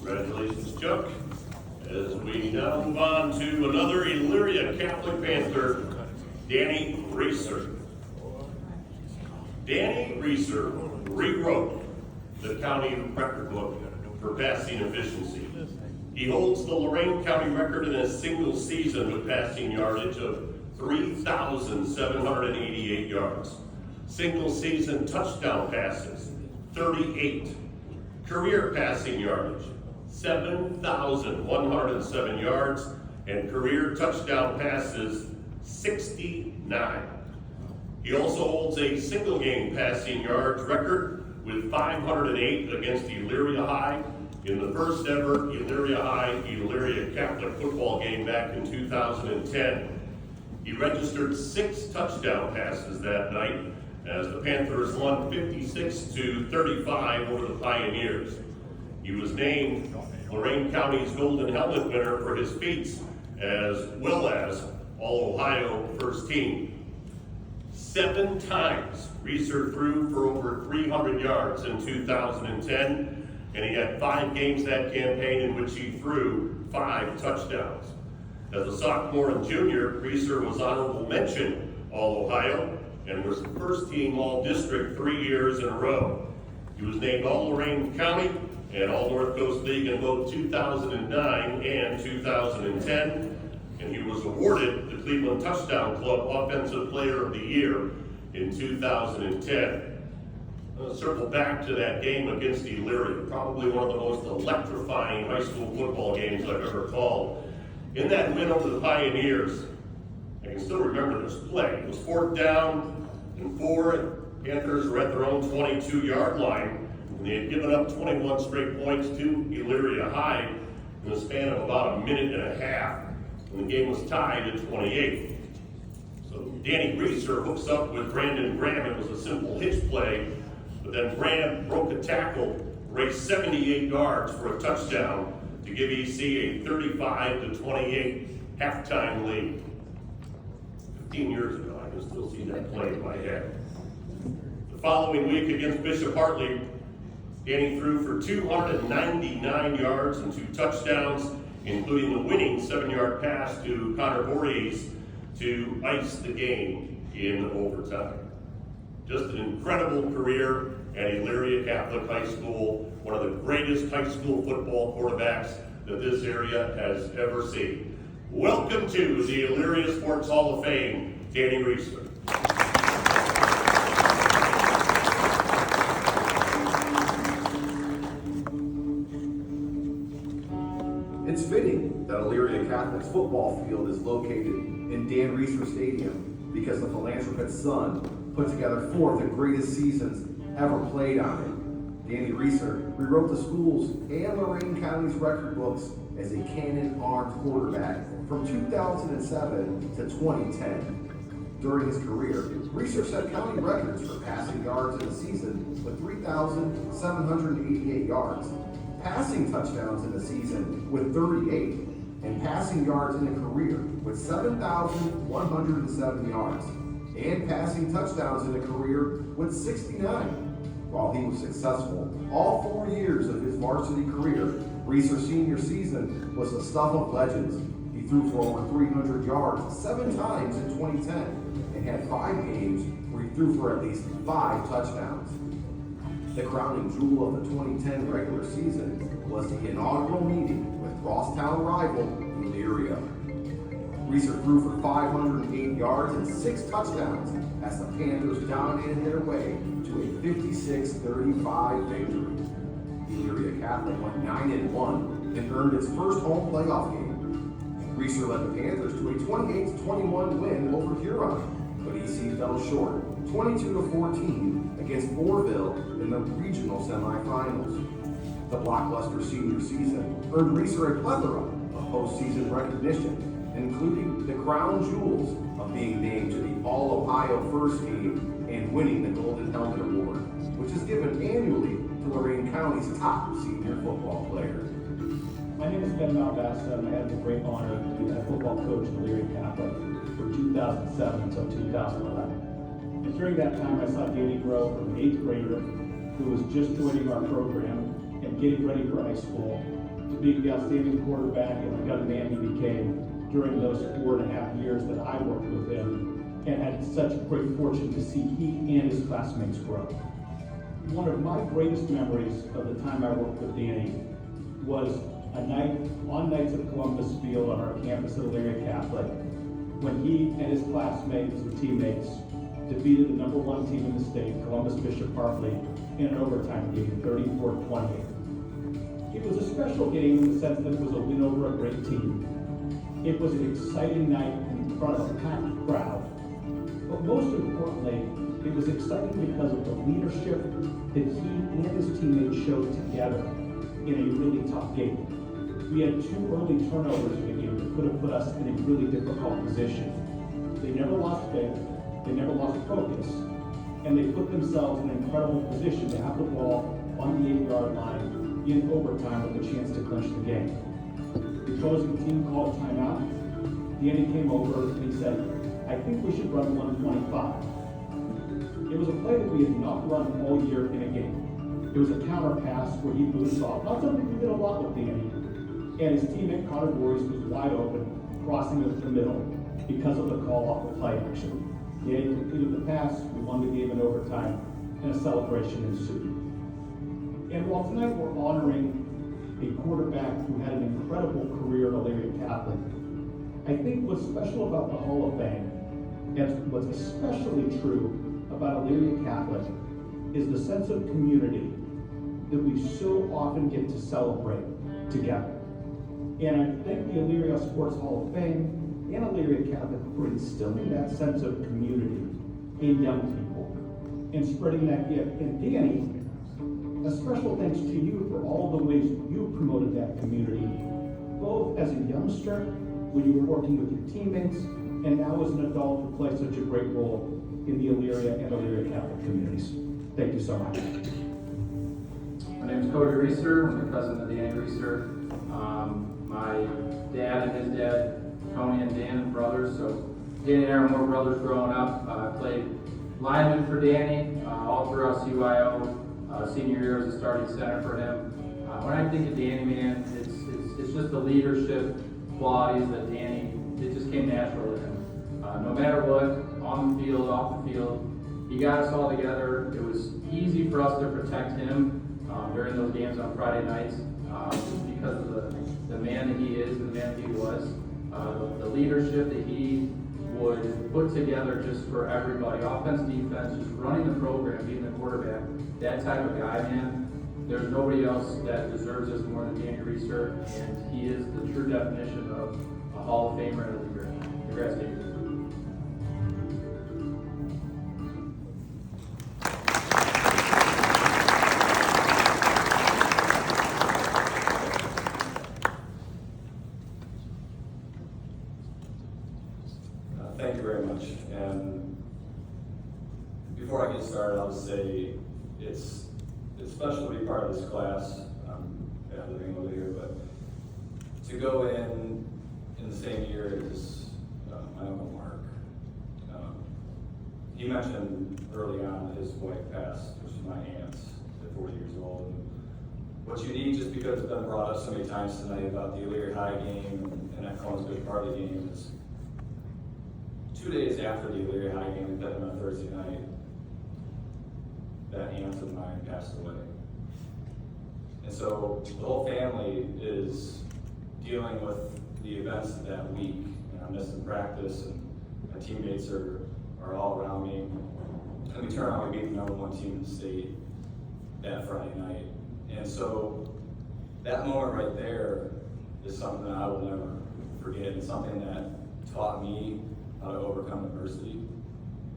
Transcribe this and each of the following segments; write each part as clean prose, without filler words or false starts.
Congratulations, Chuck. As we now move on to another Elyria Catholic Panther, Danny Reasar. Danny Reasar rewrote the county record book for passing efficiency. He holds the Lorain County record in a single season with passing yardage of 3,788 yards. Single season touchdown passes, 38. Career passing yardage, 7,107 yards, and career touchdown passes, 69. He also holds a single game passing yards record with 508 against Elyria High in the first ever Elyria High Elyria Catholic football game back in 2010. He registered 6 touchdown passes that night as the Panthers won 56-35 over the Pioneers. He was named Lorain County's Golden Helmet winner for his feats, as well as All-Ohio First Team. 7 times Reasar threw for over 300 yards in 2010, and he had 5 games that campaign in which he threw 5 touchdowns. As a sophomore and junior, Reasar was honorable mention All-Ohio and was first team All-District 3 years in a row. He was named All-Lorain County and All-North Coast League in both 2009 and 2010, and he was awarded the Cleveland Touchdown Club Offensive Player of the Year in 2010. I'll circle back to that game against Elyria, probably one of the most electrifying high school football games I've ever called. In that win over the Pioneers, I can still remember this play. It was 4th down and 4. Panthers were at their own 22-yard line, and they had given up 21 straight points to Elyria High in the span of about a minute and a half, and the game was tied at 28. So Danny Reasar hooks up with Brandon Graham. It was a simple hitch play, but then Graham broke a tackle, raced 78 yards for a touchdown to give EC a 35-28 halftime lead. 15 years ago, I can still see that play in my head. The following week against Bishop Hartley, Danny threw for 299 yards and 2 touchdowns, including the winning 7-yard pass to Connor Voorhees to ice the game in overtime. Just an incredible career at Elyria Catholic High School, one of the greatest high school football quarterbacks that this area has ever seen. Welcome to the Elyria Sports Hall of Fame, Danny Reasar. It's fitting that Elyria Catholic's football field is located in Dan Reasar Stadium because the philanthropist's son put together 4 of the greatest seasons ever played on it. Danny Reasar rewrote the school's and Lorain County's record books as a cannon-armed quarterback from 2007 to 2010. During his career, Reasar set county records for passing yards in a season with 3,788 yards, passing touchdowns in a season with 38, and passing yards in a career with 7,107 yards, and passing touchdowns in a career with 69. While he was successful all 4 years of his varsity career, Reasar's senior season was the stuff of legends. He threw for over 300 yards 7 times in 2010 and had 5 games where he threw for at least 5 touchdowns. The crowning jewel of the 2010 regular season was the inaugural meeting with crosstown rival Elyria. Reasar threw for 508 yards and 6 touchdowns as the Panthers dominated their way to a 56-35 victory. Elyria Catholic went 9-1 and earned its first home playoff game. Reasar led the Panthers to a 28-21 win over Huron, but EC fell short, 22-14 against Orville in the regional semifinals. The blockbuster senior season earned Reasar a plethora of postseason recognition, including the crown jewels of being named to the All-Ohio First Team and winning the Golden Helmet Award, which is given annually to Lorain County's top senior football player. My name is Ben Malvasta, and I had the great honor to be head football coach in Elyria Catholic from 2007 until 2011. And during that time, I saw Danny grow from an 8th grader who was just joining our program and getting ready for high school to be the outstanding quarterback and the young man he became during those 4.5 years that I worked with him, and had such great fortune to see he and his classmates grow. One of my greatest memories of the time I worked with Danny was a night on nights at Columbus Field on our campus at Elyria Catholic, when he and his classmates and teammates defeated the #1 team in the state, Columbus Bishop Hartley, in an overtime game, 34-28. It was a special game in the sense that it was a win over a great team. It was an exciting night in front of a packed crowd. But most importantly, it was exciting because of the leadership that he and his teammates showed together in a really tough game. We had 2 early turnovers in the game that could have put us in a really difficult position. They never lost faith, they never lost focus, and they put themselves in an incredible position to have the ball on the 8-yard line in overtime with a chance to clinch the game. The opposing team called a timeout. Danny came over and he said, "I think we should run 125. It was a play that we had not run all year in a game. It was a counter pass where he blew us off. Not something we did a lot with Danny. And his teammate Connor Boris was wide open, crossing it to the middle because of the call off the play action. Danny completed the pass, we won the game in overtime, and a celebration ensued. And while tonight we're honoring a quarterback who had an incredible career at Elyria Catholic, I think what's special about the Hall of Fame, and what's especially true about Elyria Catholic, is the sense of community that we so often get to celebrate together. And I thank the Elyria Sports Hall of Fame and Elyria Catholic for instilling that sense of community in young people and spreading that gift. And Danny, a special thanks to you for all the ways you promoted that community, both as a youngster when you were working with your teammates, and now as an adult who plays such a great role in the Elyria and Elyria Catholic communities. Thank you so much. My name is Cody Reasar. I'm the cousin of Danny Reasar. My dad and his dad, Tony and Dan, are brothers. So Danny and I were more brothers growing up. I played lineman for Danny all throughout CYO. Senior year was a starting center for him. When I think of Danny, man, it's just the leadership qualities that Danny, it just came natural to him. No matter what, on the field, off the field, he got us all together. It was easy for us to protect him during those games on Friday nights, just because of the man that he is and the man that he was. The leadership that he would put together just for everybody, offense, defense, just running the program, being the quarterback, that type of guy, man. There's nobody else that deserves this more than Danny Reasar, and he is the true definition of a Hall of Famer of the year. Congrats, Danny. Thank you very much. And before I get started, I'll just say it's special to be part of this class. I'm living over here, but to go in the same year as my uncle Mark. He mentioned early on that his wife passed, which is my aunt, at 40 years old. And what's unique, just because it's been brought up so many times tonight about the Elyria High game and that Columbus Bishop Hartley game, is 2 days after the Elyria High game, that on a Thursday night, that aunt of mine passed away. And so the whole family is dealing with the events of that week. And I'm missing practice, and my teammates are all around me. And we turn out, we beat the #1 team in the state that Friday night. And so that moment right there is something that I will never forget, and something that taught me how to overcome adversity.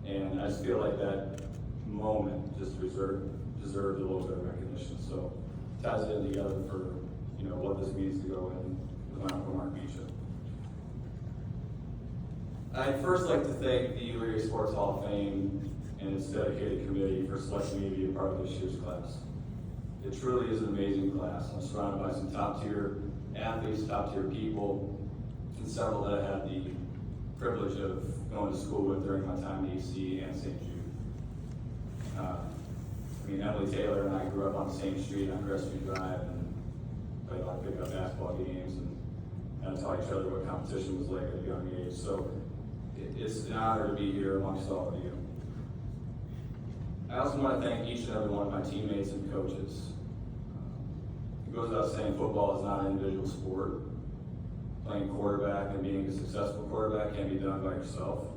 And I just feel like that moment just deserved a little bit of recognition. So it ties it in together for what this means to go in with my Uncle Mark Beecher. I'd first like to thank the Elyria Sports Hall of Fame and its dedicated committee for selecting me to be a part of this year's class. It truly is an amazing class. I'm surrounded by some top-tier athletes, top-tier people, and several that I had the privilege of going to school with during my time at EC and St. Jude. Emily Taylor and I grew up on the same street on Crestview Drive, and played a lot of pickup basketball games and kind of taught each other what competition was like at a young age. So it's an honor to be here amongst all of you. I also want to thank each and every one of my teammates and coaches. It goes without saying, football is not an individual sport. Playing quarterback and being a successful quarterback can't be done by yourself.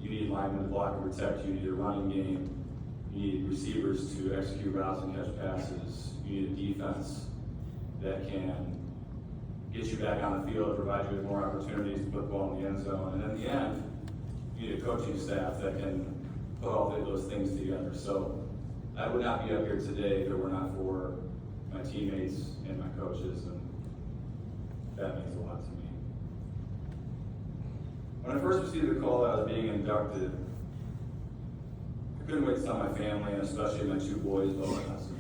You need linemen to block and protect you. You need a running game. You need receivers to execute routes and catch passes. You need a defense that can get you back on the field, provide you with more opportunities to put the ball in the end zone. And in the end, you need a coaching staff that can put all of those things together. So I would not be up here today if it were not for my teammates and my coaches, and that means a lot to me. When I first received the call that I was being inducted, I couldn't wait to tell my family, and especially my two boys, about my husband.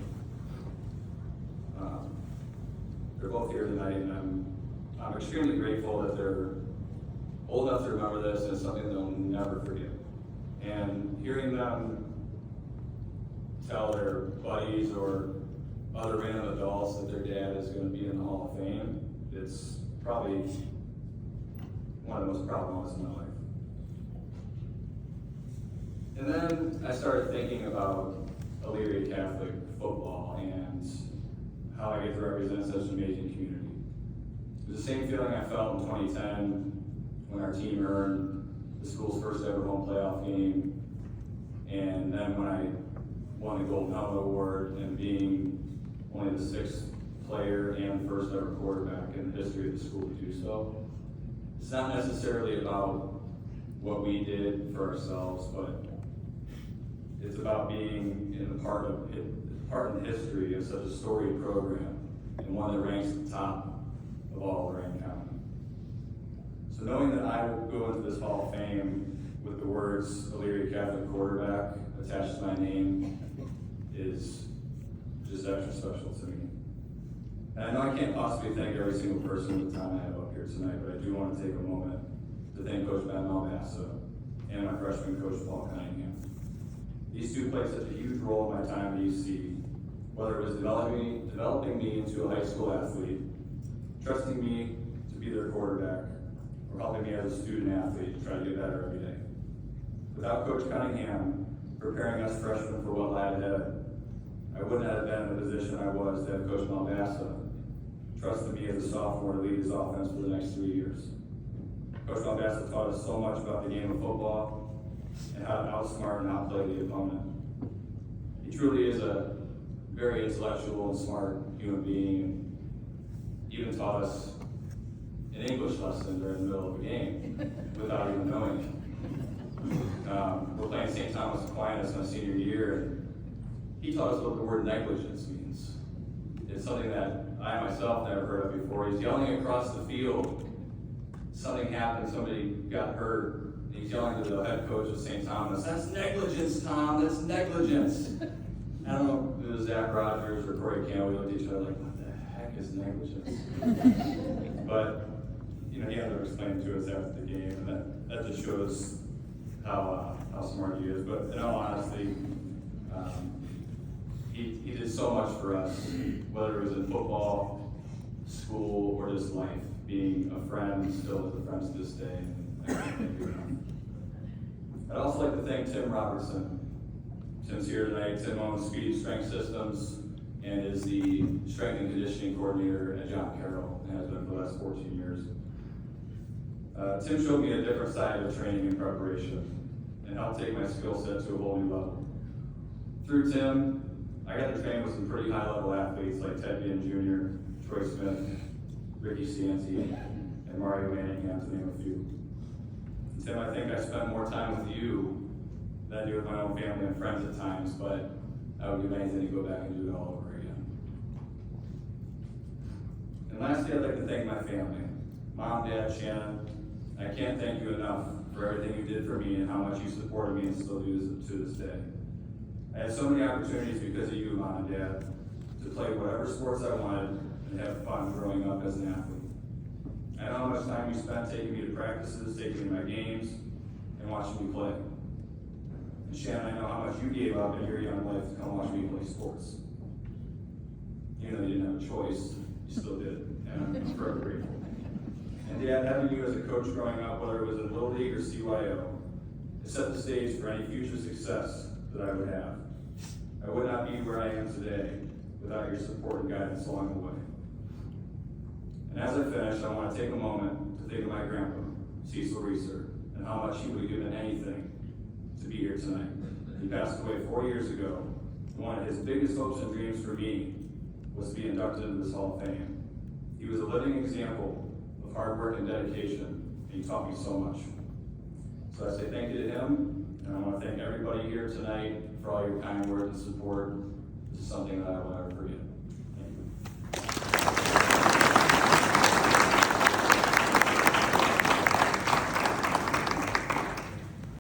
They're both here tonight, and I'm extremely grateful that they're old enough to remember this, and it's something they'll never forget. And hearing them tell their buddies or other random adults that their dad is going to be in the Hall of Fame, it's probably one of the most proud moments in my life. And then I started thinking about Elyria Catholic football and how I get to represent such an amazing community. It was the same feeling I felt in 2010 when our team earned the school's first ever home playoff game, and then when I won the Gold Helmet Award and being only the 6th player and the first ever quarterback in the history of the school to do so. It's not necessarily about what we did for ourselves, but it's about being in a part in history of such a storied program and one that ranks at the top of all of Lorraine County. So knowing that I will go into this Hall of Fame with the words Elyria Catholic quarterback attached to my name is just extra special to me. And I know I can't possibly thank every single person with the time I have up here tonight, but I do want to take a moment to thank Coach Ben Malbassa and my freshman coach, Paul Cunningham. These two played such a huge role in my time at UC, whether it was developing me into a high school athlete, trusting me to be their quarterback, or helping me as a student athlete to try to get better every day. Without Coach Cunningham preparing us freshmen for what lied ahead, I wouldn't have been in the position I was to have Coach Malbassa trusted me as a sophomore to lead his offense for the next 3 years. Coach Malbassa taught us so much about the game of football and how to outsmart and outplay the opponent. He truly is a very intellectual and smart human being, and even taught us an English lesson during the middle of a game without even knowing it. We're playing St. Thomas Aquinas my senior year, and he taught us what the word negligence means. It's something that I myself never heard of before. He's yelling across the field. Something happened, somebody got hurt. He's yelling to the head coach of St. Thomas, "That's negligence, Tom, that's negligence." I don't know if it was Zach Rogers or Corey Campbell. We looked at each other like, what the heck is negligence? But, he ended up explaining to us after the game, and that just shows how smart he is. But in all honesty, he did so much for us, whether it was in football, school, or just life. Being a friend, still is a friend to this day. And I can't thank you enough. I'd also like to thank Tim Robertson. Tim's here tonight. Tim owns Speed Strength Systems and is the strength and conditioning coordinator at John Carroll and has been for the last 14 years. Tim showed me a different side of training and preparation and helped take my skill set to a whole new level. Through Tim, I got to train with some pretty high-level athletes like Ted Ginn Jr., Troy Smith, Ricky Cianci, and Mario Manningham, to name a few. And Tim, I think I spent more time with you than I do with my own family and friends at times, but I would give anything to go back and do it all over again. And lastly, I'd like to thank my family. Mom, Dad, Shannon, I can't thank you enough for everything you did for me and how much you supported me and still do to this day. I had so many opportunities because of you, Mom and Dad, to play whatever sports I wanted and have fun growing up as an athlete. I know how much time you spent taking me to practices, taking me to my games, and watching me play. And Shannon, I know how much you gave up in your young life to come watch me play sports. Even though you didn't have a choice, you still did, and I'm forever grateful. And Dad, having you as a coach growing up, whether it was in Little League or CYO, it set the stage for any future success that I would have. I would not be where I am today without your support and guidance along the way. And as I finish, I want to take a moment to think of my grandpa, Cecil Reasar, and how much he would have given anything to be here tonight. He passed away 4 years ago. One of his biggest hopes and dreams for me was to be inducted into this Hall of Fame. He was a living example of hard work and dedication, and he taught me so much. So I say thank you to him, and I want to thank everybody here tonight for all your kind words and support. This is something that I will never forget.